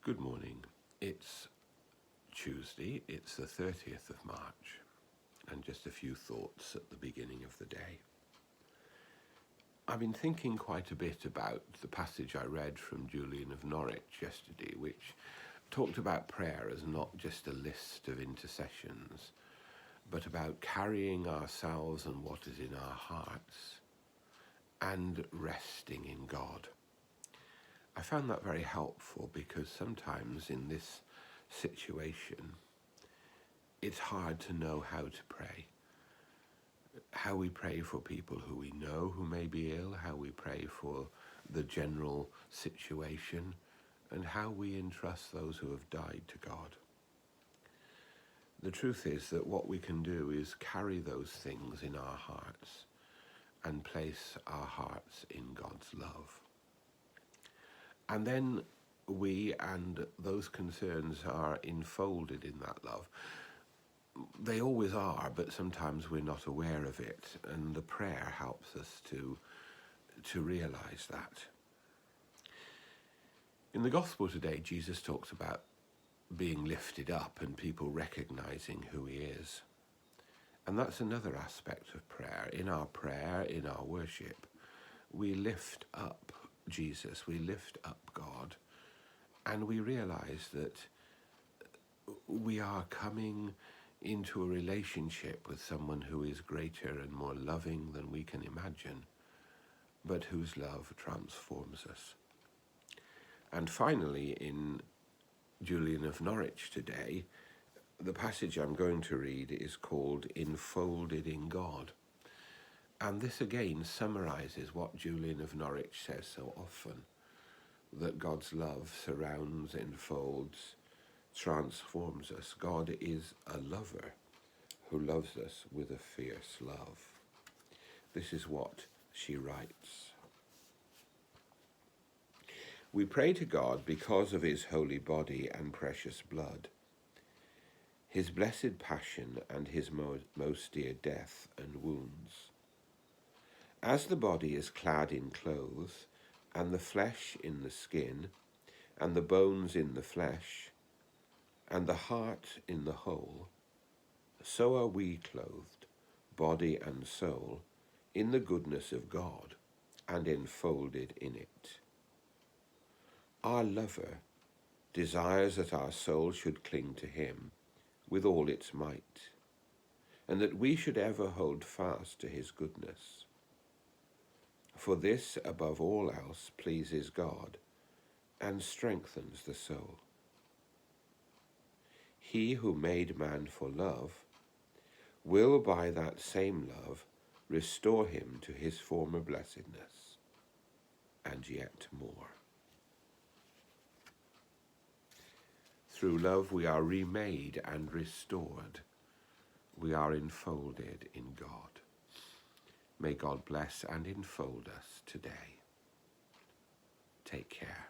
Good morning. It's Tuesday, it's the 30th of March, and just a few thoughts at the beginning of the day. I've been thinking quite a bit about the passage I read from Julian of Norwich yesterday, which talked about prayer as not just a list of intercessions, but about carrying ourselves and what is in our hearts and resting in God. I found that very helpful because sometimes in this situation, it's hard to know how to pray. How we pray for people who we know who may be ill, how we pray for the general situation, and how we entrust those who have died to God. The truth is that what we can do is carry those things in our hearts and place our hearts in God's love. And then we and those concerns are enfolded in that love. They always are, but sometimes we're not aware of it, and the prayer helps us to realize that. In the Gospel today, Jesus talks about being lifted up and people recognizing who he is. And that's another aspect of prayer. In our prayer, in our worship, we lift up Jesus, we lift up God, and we realize that we are coming into a relationship with someone who is greater and more loving than we can imagine, but whose love transforms us. And finally, in Julian of Norwich today, the passage I'm going to read is called Enfolded in God. And this again summarizes what Julian of Norwich says so often, that God's love surrounds, enfolds, transforms us. God is a lover who loves us with a fierce love. This is what she writes. We pray to God because of his holy body and precious blood, his blessed passion and his most dear death and wounds. As the body is clad in clothes, and the flesh in the skin, and the bones in the flesh, and the heart in the whole, so are we clothed, body and soul, in the goodness of God, and enfolded in it. Our lover desires that our soul should cling to him with all its might, and that we should ever hold fast to his goodness. For this, above all else, pleases God and strengthens the soul. He who made man for love will by that same love restore him to his former blessedness, and yet more. Through love we are remade and restored. We are enfolded in God. May God bless and enfold us today. Take care.